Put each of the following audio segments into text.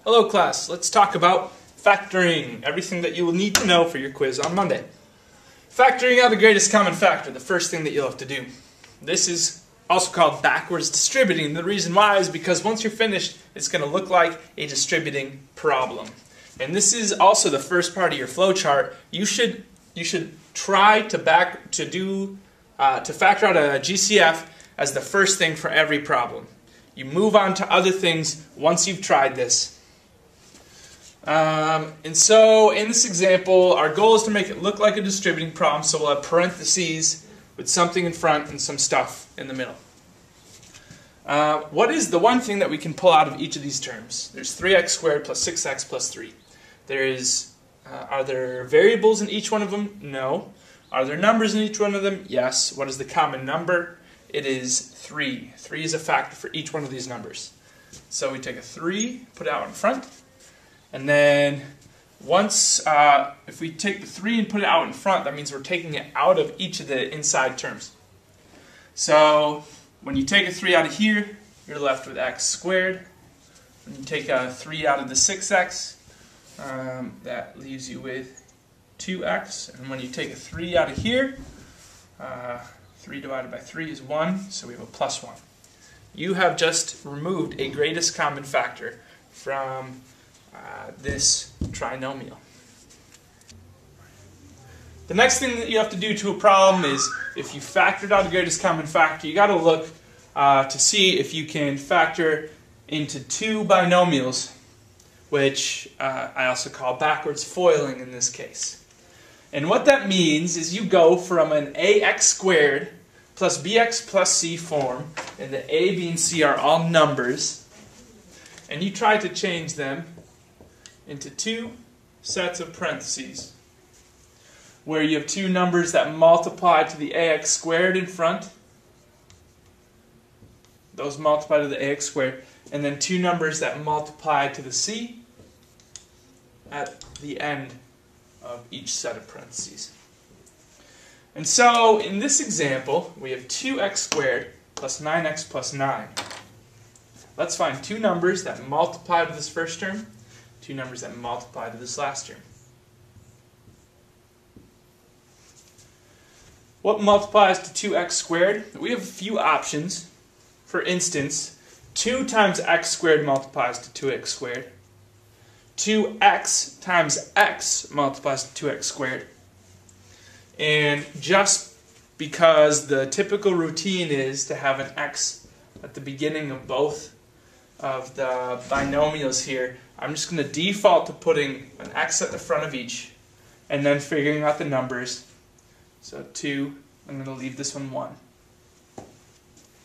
Hello class, let's talk about factoring, everything that you will need to know for your quiz on Monday. Factoring out the greatest common factor, the first thing that you'll have to do. This is also called backwards distributing. The reason why is because once you're finished, it's going to look like a distributing problem. And this is also the first part of your flowchart. You should try to factor out a GCF as the first thing for every problem. You move on to other things once you've tried this. And so in this example, our goal is to make it look like a distributing problem, so we'll have parentheses with something in front and some stuff in the middle. What is the one thing that we can pull out of each of these terms? There's 3x squared plus 6x plus 3. Are there variables in each one of them? No. Are there numbers in each one of them? Yes. What is the common number? It is 3. 3 is a factor for each one of these numbers. So we take a 3, put it out in front, and then if we take the 3 and put it out in front, that means we're taking it out of each of the inside terms. So when you take a 3 out of here, you're left with x squared. When you take a 3 out of the 6x, that leaves you with 2x. And when you take a 3 out of here, 3 divided by 3 is 1, so we have a plus 1. You have just removed a greatest common factor from this trinomial. The next thing that you have to do to a problem is, if you factored out the greatest common factor, you got to look to see if you can factor into two binomials, which I also call backwards foiling in this case. And what that means is you go from an ax squared plus bx plus c form, and the a, b, and c are all numbers, and you try to change them into two sets of parentheses, where you have two numbers that multiply to the ax squared in front, those multiply to the ax squared, and then two numbers that multiply to the c at the end of each set of parentheses. And so in this example, we have 2x squared plus 9x plus 9. Let's find two numbers that multiply to this first term, two numbers that multiply to this last term. What multiplies to 2x squared? We have a few options. For instance, 2 times x squared multiplies to 2x squared. 2x times x multiplies to 2x squared. And just because the typical routine is to have an x at the beginning of both of the binomials here, I'm just going to default to putting an x at the front of each and then figuring out the numbers. So 2, I'm going to leave this one 1.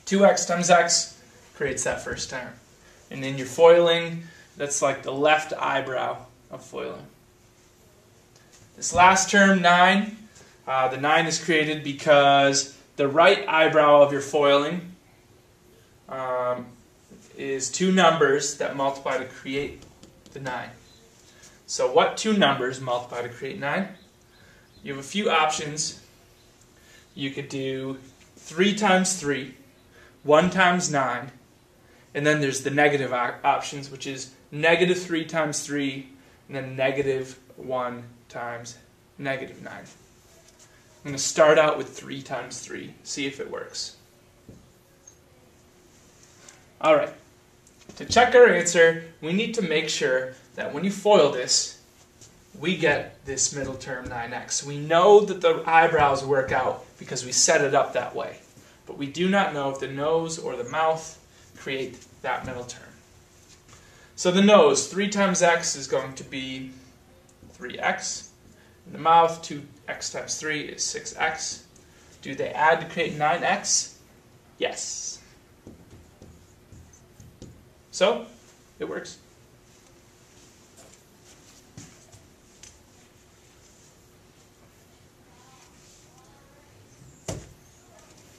2x times x creates that first term. And in your foiling, that's like the left eyebrow of foiling. This last term, 9, the 9 is created because the right eyebrow of your foiling is two numbers that multiply to create the 9. So what two numbers multiply to create 9? You have a few options. You could do 3 times 3, 1 times 9, and then there's the negative options, which is negative 3 times 3, and then negative 1 times negative 9. I'm going to start out with 3 times 3, see if it works. Alright, to check our answer, we need to make sure that when you FOIL this, we get this middle term 9x. We know that the eyebrows work out because we set it up that way. But we do not know if the nose or the mouth create that middle term. So the nose, 3 times x is going to be 3x. And the mouth, 2x times 3 is 6x. Do they add to create 9x? Yes. So, it works.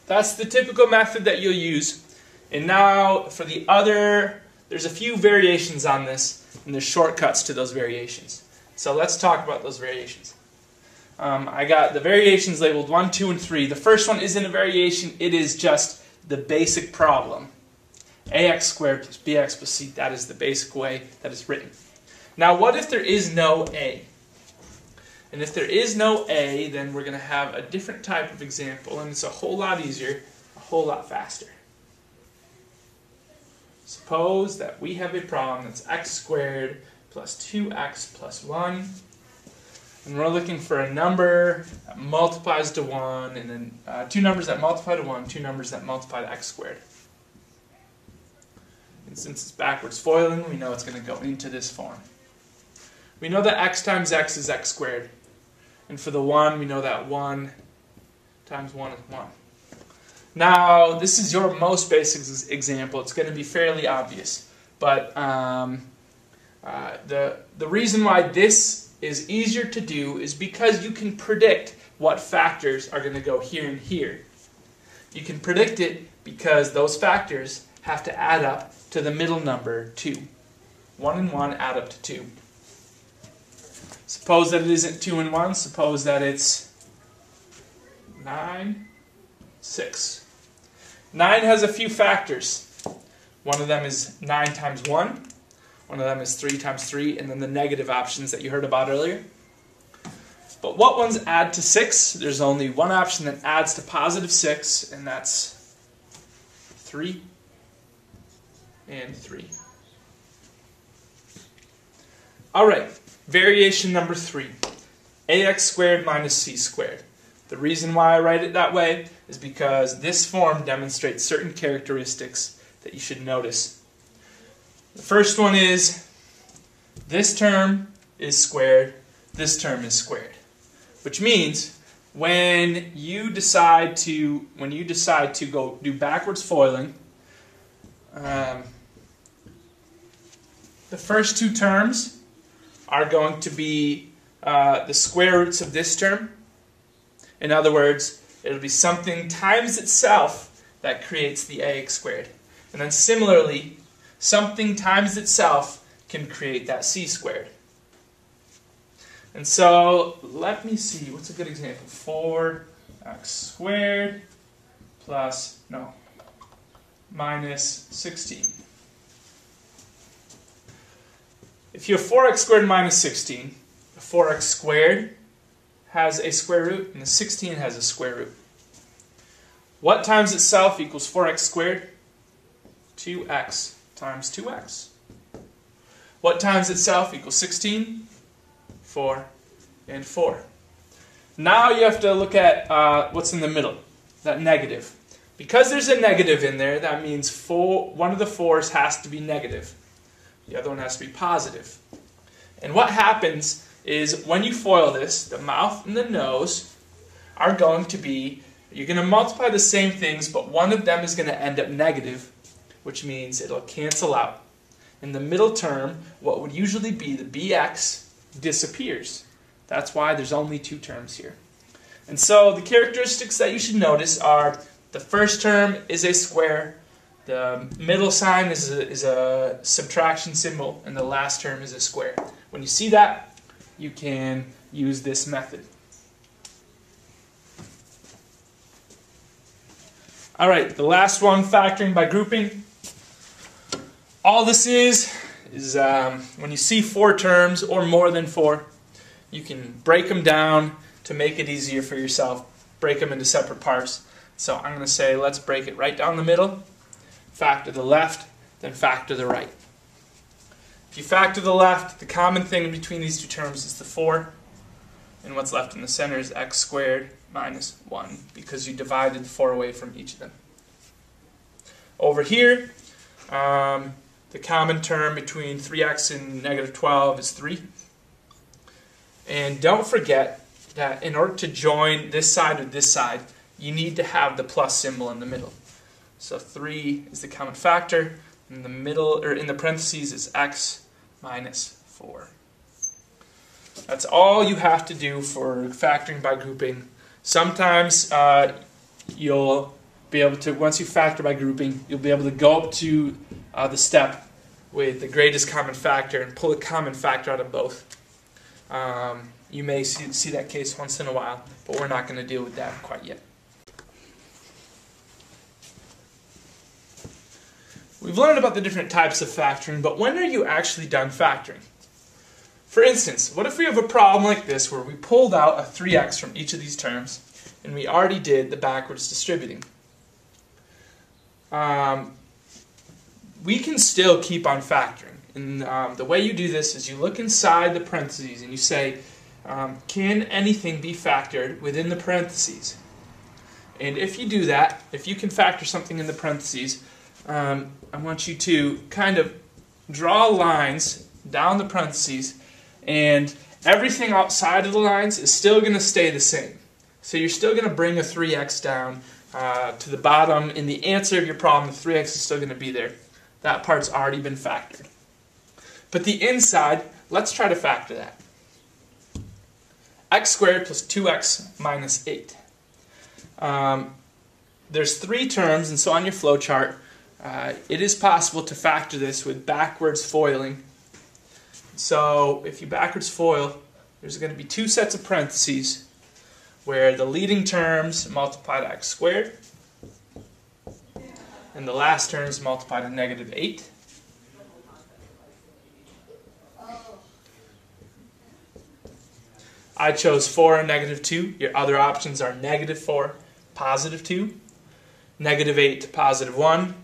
That's the typical method that you'll use. And now for the other, there's a few variations on this, and there's shortcuts to those variations. So let's talk about those variations. I got the variations labeled 1, 2, and 3. The first one isn't a variation, it is just the basic problem. ax squared plus bx plus c. That is the basic way that is written. Now, what if there is no a? And if there is no a, then we're going to have a different type of example, and it's a whole lot easier, a whole lot faster. Suppose that we have a problem that's x squared plus 2x plus 1, and we're looking for a number that multiplies to 1, and then two numbers that multiply to 1, two numbers that multiply to x squared. And since it's backwards foiling, we know it's going to go into this form. We know that x times x is x squared. And for the 1, we know that 1 times 1 is 1. Now, this is your most basic example. It's going to be fairly obvious. But the reason why this is easier to do is because you can predict what factors are going to go here and here. You can predict it because those factors have to add up to the middle number 2. 1 and 1 add up to 2. Suppose that it isn't 2 and 1. Suppose that it's 9, 6. 9 has a few factors. One of them is 9 times 1. One of them is 3 times 3. And then the negative options that you heard about earlier. But what ones add to 6? There's only one option that adds to positive 6. And that's 3 and 3. Alright. Variation number 3, ax squared minus c squared. The reason why I write it that way is because this form demonstrates certain characteristics that you should notice. The first one is this term is squared, this term is squared. Which means when you decide to go do backwards foiling, the first two terms are going to be the square roots of this term. In other words, it'll be something times itself that creates the ax squared. And then similarly, something times itself can create that c squared. And so, let me see, what's a good example? 4x squared minus 16. If you have 4x squared minus 16, the 4x squared has a square root, and the 16 has a square root. What times itself equals 4x squared? 2x times 2x. What times itself equals 16? 4 and 4. Now you have to look at what's in the middle, that negative. Because there's a negative in there, that means one of the 4's has to be negative. The other one has to be positive. And what happens is when you FOIL this, the mouth and the nose are going to be, you're going to multiply the same things, but one of them is going to end up negative, which means it'll cancel out. In the middle term, what would usually be the bx disappears. That's why there's only two terms here. And so the characteristics that you should notice are the first term is a square, the middle sign is a subtraction symbol, and the last term is a square. When you see that, you can use this method. Alright, the last one, factoring by grouping. All this is when you see 4 terms or more than 4, you can break them down to make it easier for yourself. Break them into separate parts. So I'm going to say let's break it right down the middle. Factor the left, then factor the right. If you factor the left, the common thing between these two terms is the 4. And what's left in the center is x squared minus 1, because you divided the 4 away from each of them. Over here, the common term between 3x and negative 12 is 3. And don't forget that in order to join this side with this side, you need to have the plus symbol in the middle. So 3 is the common factor. In the middle, or in the parentheses, is x minus 4. That's all you have to do for factoring by grouping. Sometimes you'll be able to, once you factor by grouping, you'll be able to go up to the step with the greatest common factor and pull a common factor out of both. You may see that case once in a while, but we're not going to deal with that quite yet. We've learned about the different types of factoring, but when are you actually done factoring? For instance, what if we have a problem like this where we pulled out a 3x from each of these terms and we already did the backwards distributing? We can still keep on factoring. And the way you do this is you look inside the parentheses and you say, can anything be factored within the parentheses? And if you do that, if you can factor something in the parentheses, I want you to kind of draw lines down the parentheses, and everything outside of the lines is still going to stay the same. So you're still going to bring a 3x down to the bottom. In the answer of your problem, the 3x is still going to be there. That part's already been factored. But the inside, let's try to factor that. X squared plus 2x minus 8. There's 3 terms, and so on your flow chart, it is possible to factor this with backwards foiling. So if you backwards FOIL, there's going to be 2 sets of parentheses where the leading terms multiply to x squared and the last terms multiply to negative 8. I chose 4 and negative 2. Your other options are negative 4, positive 2, negative 8, positive 1,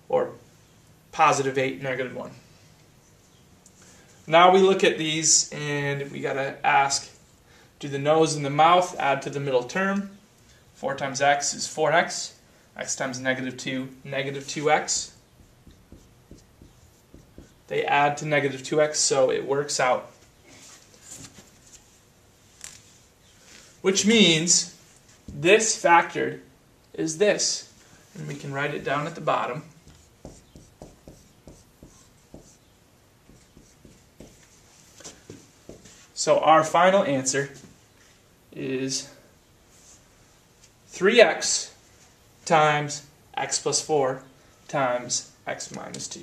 or positive 8, negative 1. Now we look at these and we got to ask, do the nose and the mouth add to the middle term? 4 times x is 4x. X times negative 2, negative 2x. They add to negative 2x, so it works out. Which means this factored is this. And we can write it down at the bottom. So our final answer is 3x times x plus 4 times x minus 2.